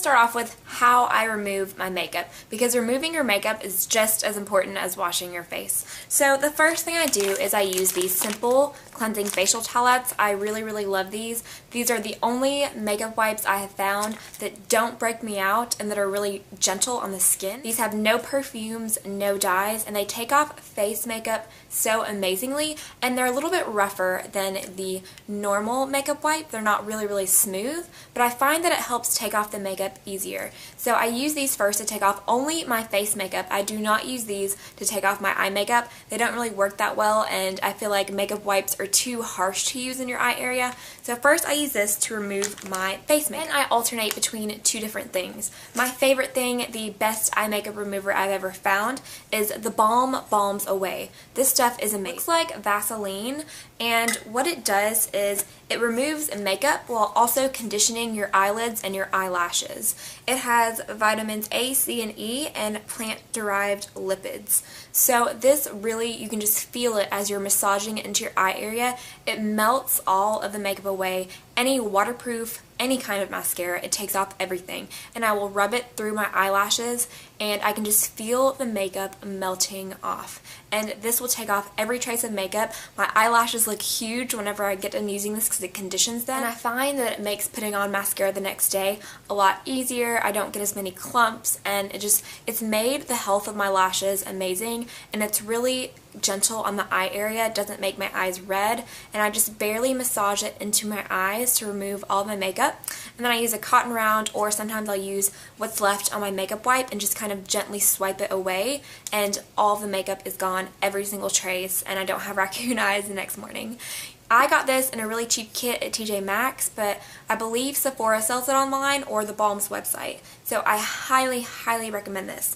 start off with how I remove my makeup, because removing your makeup is just as important as washing your face. So the first thing I do is I use these simple cleansing facial towelettes. I really love these. These are the only makeup wipes I have found that don't break me out and that are really gentle on the skin. These have no perfumes, no dyes, and they take off face makeup so amazingly, and they're a little bit rougher than the normal makeup wipe. They're not really smooth, but I find that it helps take off the makeup easier. So I use these first to take off only my face makeup. I do not use these to take off my eye makeup. They don't really work that well, and I feel like makeup wipes are too harsh to use in your eye area. So first I use this to remove my face makeup. And I alternate between two different things. My favorite thing, the best eye makeup remover I've ever found, is the Balm Balms Away. This stuff is amazing. It looks like Vaseline, and what it does is it removes makeup while also conditioning your eyelids and your eyelashes. It has vitamins A, C, and E, and plant-derived lipids. So this really, you can just feel it as you're massaging it into your eye area. It melts all of the makeup away. Any waterproof, any kind of mascara, it takes off everything. And I will rub it through my eyelashes, and I can just feel the makeup melting off. And this will take off every trace of makeup. My eyelashes look huge whenever I get done using this because it conditions them. And I find that it makes putting on mascara the next day a lot easier. I don't get as many clumps, and it's made the health of my lashes amazing, and it's really gentle on the eye area. It doesn't make my eyes red, and I just barely massage it into my eyes to remove all my makeup. And then I use a cotton round, or sometimes I'll use what's left on my makeup wipe and just kind of gently swipe it away, and all the makeup is gone, every single trace, and I don't have raccoon eyes the next morning. I got this in a really cheap kit at TJ Maxx, but I believe Sephora sells it online, or the Balm's website. So I highly recommend this.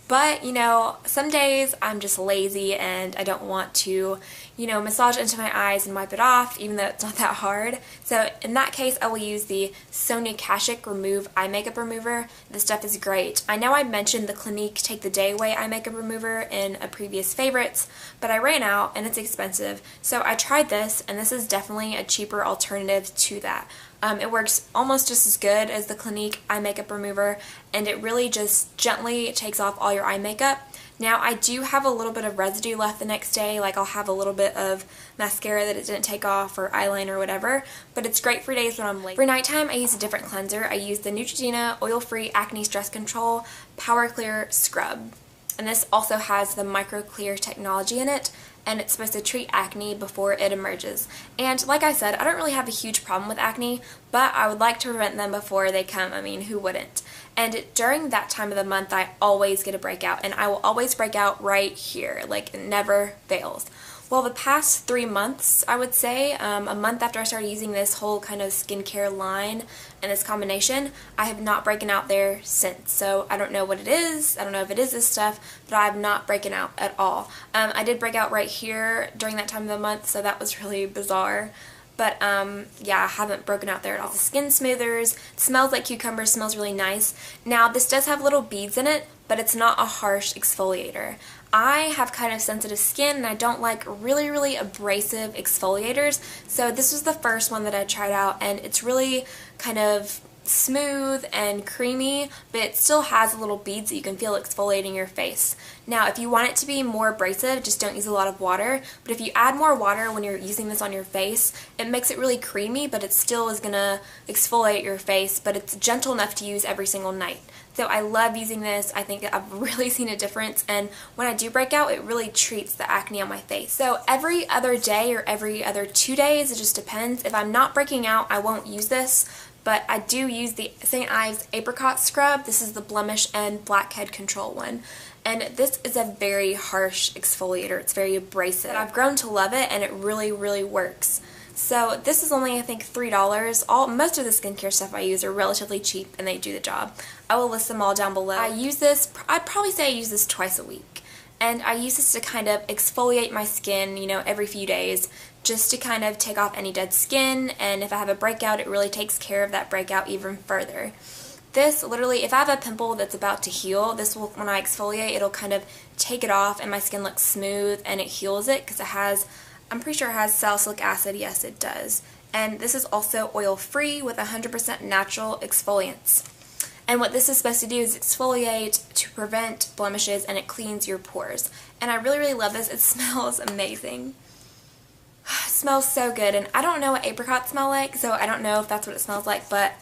But, you know, some days I'm just lazy and I don't want to, you know, massage into my eyes and wipe it off, even though it's not that hard. So in that case, I will use the Sonia Kashuk Remove Eye Makeup Remover. This stuff is great. I know I mentioned the Clinique Take the Day Away Eye Makeup Remover in a previous favorites, but I ran out and it's expensive. So I tried this, and this is definitely a cheaper alternative to that. It works almost just as good as the Clinique Eye Makeup Remover, and it really just gently takes off all your eye makeup. Now, I do have a little bit of residue left the next day, like I'll have a little bit of mascara that it didn't take off, or eyeliner or whatever, but it's great for days when I'm late. For nighttime, I use a different cleanser. I use the Neutrogena Oil-Free Acne Stress Control Power Clear Scrub, and this also has the Micro Clear technology in it, and it's supposed to treat acne before it emerges. And like I said, I don't really have a huge problem with acne, but I would like to prevent them before they come. I mean, who wouldn't? And during that time of the month, I always get a breakout, and I will always break out right here. Like, it never fails. Well, the past 3 months, I would say, a month after I started using this whole kind of skincare line and this combination, I have not broken out there since. So I don't know what it is. I don't know if it is this stuff, but I have not broken out at all. I did break out right here during that time of the month, so that was really bizarre. But yeah, I haven't broken out there at all. The skin smoothers, smells like cucumber, smells really nice. Now, this does have little beads in it, but it's not a harsh exfoliator. I have kind of sensitive skin, and I don't like really abrasive exfoliators, so this was the first one that I tried out, and it's really kind of smooth and creamy, but it still has little beads that you can feel exfoliating your face. Now, if you want it to be more abrasive, just don't use a lot of water, but if you add more water when you're using this on your face, it makes it really creamy, but it still is going to exfoliate your face, but it's gentle enough to use every single night. So I love using this. I think I've really seen a difference, and when I do break out, it really treats the acne on my face. So every other day or every other 2 days, it just depends. If I'm not breaking out, I won't use this, but I do use the St. Ives Apricot Scrub. This is the blemish and blackhead control one. And this is a very harsh exfoliator. It's very abrasive. But I've grown to love it, and it really works. So this is only, I think, $3. Most of the skincare stuff I use are relatively cheap, and they do the job. I will list them all down below. I use this, I'd probably say I use this twice a week. And I use this to kind of exfoliate my skin, you know, every few days, just to kind of take off any dead skin, and if I have a breakout, it really takes care of that breakout even further. This literally, if I have a pimple that's about to heal, this will, when I exfoliate, it'll kind of take it off, and my skin looks smooth, and it heals it, because it has, I'm pretty sure it has salicylic acid. Yes, it does. And this is also oil-free with 100% natural exfoliants. And what this is supposed to do is exfoliate to prevent blemishes, and it cleans your pores. And I really, really love this. It smells amazing. It smells so good, and I don't know what apricots smell like, so I don't know if that's what it smells like, but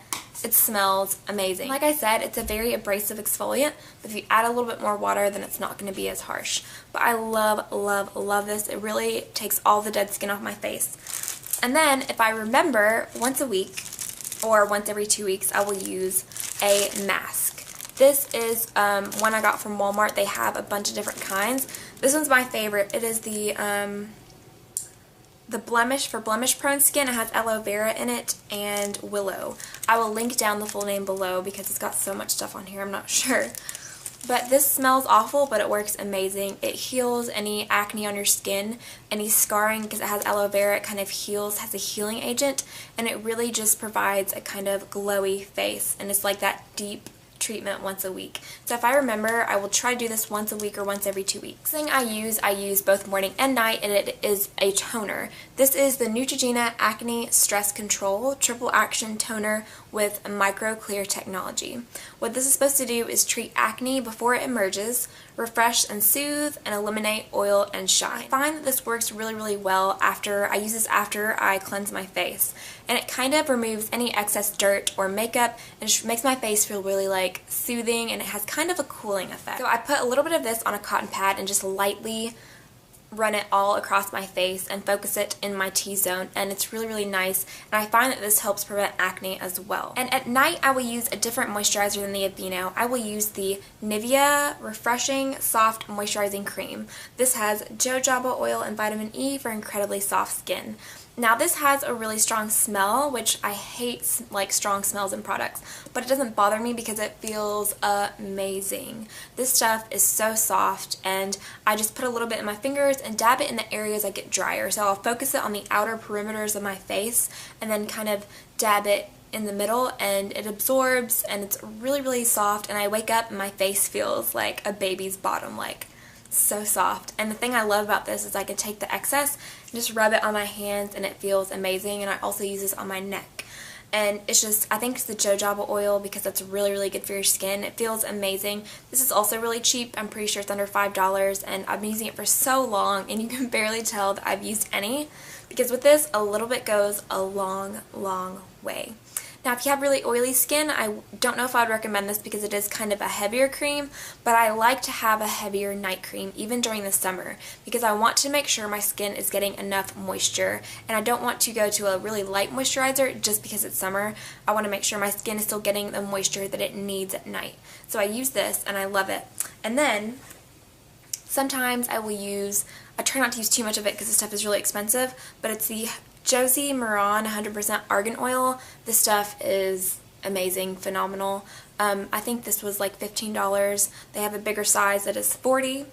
it smells amazing. Like I said, it's a very abrasive exfoliant, but if you add a little bit more water, then it's not going to be as harsh. But I love, love, love this. It really takes all the dead skin off my face. And then, if I remember, once a week, or once every 2 weeks, I will use a mask. This is one I got from Walmart. They have a bunch of different kinds. This one's my favorite. It is the blemish for blemish prone skin. It has aloe vera in it and willow. I will link down the full name below because it's got so much stuff on here, I'm not sure. But this smells awful, but it works amazing. It heals any acne on your skin, any scarring, because it has aloe vera. It kind of heals, has a healing agent, and it really just provides a kind of glowy face, and it's like that deep treatment once a week. So if I remember, I will try to do this once a week or once every 2 weeks. The thing I use both morning and night, and it is a toner. This is the Neutrogena Acne Stress Control Triple Action Toner with Micro Clear technology. What this is supposed to do is treat acne before it emerges, refresh and soothe, and eliminate oil and shine. I find that this works really, really well after I use this after I cleanse my face. And it kind of removes any excess dirt or makeup, and it makes my face feel really like soothing, and it has kind of a cooling effect. So I put a little bit of this on a cotton pad and just lightly run it all across my face and focus it in my T-zone, and it's really, really nice, and I find that this helps prevent acne as well. And at night I will use a different moisturizer than the Aveeno. I will use the Nivea Refreshing Soft Moisturizing Cream. This has jojoba oil and vitamin E for incredibly soft skin. Now this has a really strong smell, which I hate like strong smells in products, but it doesn't bother me because it feels amazing. This stuff is so soft, and I just put a little bit in my fingers and dab it in the areas that get drier. So I'll focus it on the outer perimeters of my face and then kind of dab it in the middle, and it absorbs, and it's really, really soft, and I wake up and my face feels like a baby's bottom, like so soft. And the thing I love about this is I can take the excess and just rub it on my hands, and it feels amazing. And I also use this on my neck, and it's just, I think it's the jojoba oil because that's really, really good for your skin. It feels amazing. This is also really cheap. I'm pretty sure it's under $5, and I've been using it for so long, and you can barely tell that I've used any, because with this a little bit goes a long, long way. Now, if you have really oily skin, I don't know if I would recommend this because it is kind of a heavier cream, but I like to have a heavier night cream even during the summer because I want to make sure my skin is getting enough moisture, and I don't want to go to a really light moisturizer just because it's summer. I want to make sure my skin is still getting the moisture that it needs at night. So I use this and I love it. And then sometimes I will use, I try not to use too much of it because this stuff is really expensive, but it's the Josie Maran 100% Argan Oil. This stuff is amazing, phenomenal. I think this was like $15. They have a bigger size that is $40,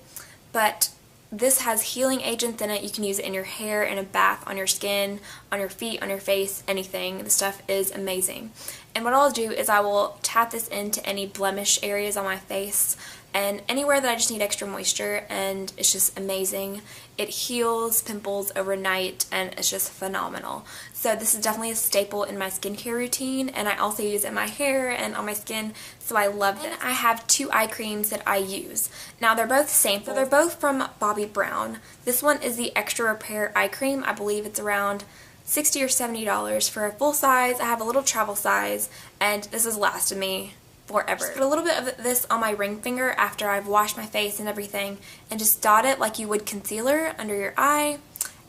but this has healing agents in it. You can use it in your hair, in a bath, on your skin, on your feet, on your face, anything. This stuff is amazing. And what I'll do is I will tap this into any blemish areas on my face and anywhere that I just need extra moisture, and it's just amazing. It heals pimples overnight, and it's just phenomenal. So this is definitely a staple in my skincare routine, and I also use it in my hair and on my skin, so I love this. I have 2 eye creams that I use. Now they're both samples. So they're both from Bobbi Brown. This one is the Extra Repair Eye Cream. I believe it's around $60 or $70 for a full size. I have a little travel size, and this has lasted me forever. Just put a little bit of this on my ring finger after I've washed my face and everything, and just dot it like you would concealer under your eye.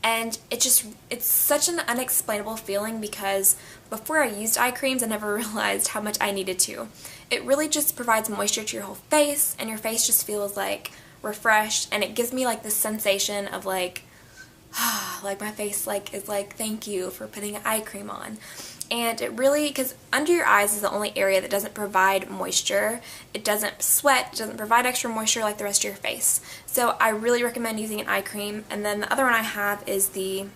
And it's such an unexplainable feeling because before I used eye creams I never realized how much I needed to. It really just provides moisture to your whole face, and your face just feels like refreshed, and it gives me like this sensation of like like my face like is like, thank you for putting eye cream on. And it really, because under your eyes is the only area that doesn't provide moisture. It doesn't sweat, it doesn't provide extra moisture like the rest of your face. So I really recommend using an eye cream. And then the other one I have is the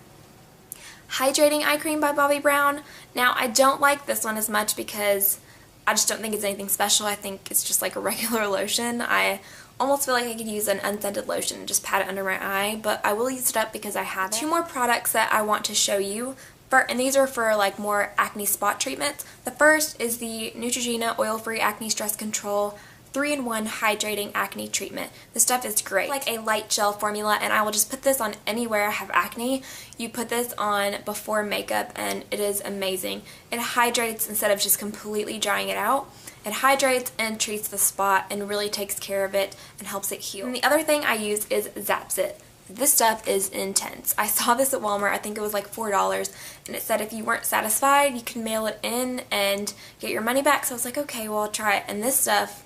Hydrating Eye Cream by Bobbi Brown. Now I don't like this one as much because I just don't think it's anything special. I think it's just like a regular lotion. I almost feel like I could use an unscented lotion and just pat it under my eye, but I will use it up because I have it. 2 more products that I want to show you. and these are for like more acne spot treatments. The first is the Neutrogena Oil-Free Acne Stress Control 3-in-1 Hydrating Acne Treatment. This stuff is great. Like a light gel formula, and I will just put this on anywhere I have acne. You put this on before makeup and it is amazing. It hydrates instead of just completely drying it out. It hydrates and treats the spot and really takes care of it and helps it heal. And the other thing I use is Zapsit. This stuff is intense. I saw this at Walmart, I think it was like $4, and it said if you weren't satisfied, you can mail it in and get your money back. So I was like, okay, well, I'll try it. And this stuff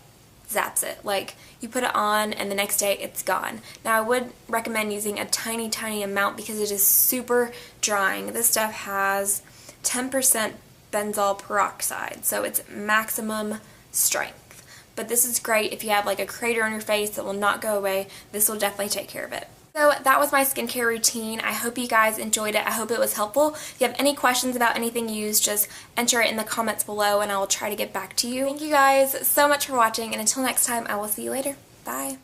zaps it. Like, you put it on and the next day it's gone. Now, I would recommend using a tiny, tiny amount because it is super drying. This stuff has 10% benzoyl peroxide, so it's maximum strength. But this is great if you have like a crater on your face that will not go away. This will definitely take care of it. So that was my skincare routine. I hope you guys enjoyed it. I hope it was helpful. If you have any questions about anything used, just enter it in the comments below and I will try to get back to you. Thank you guys so much for watching, and until next time, I will see you later. Bye.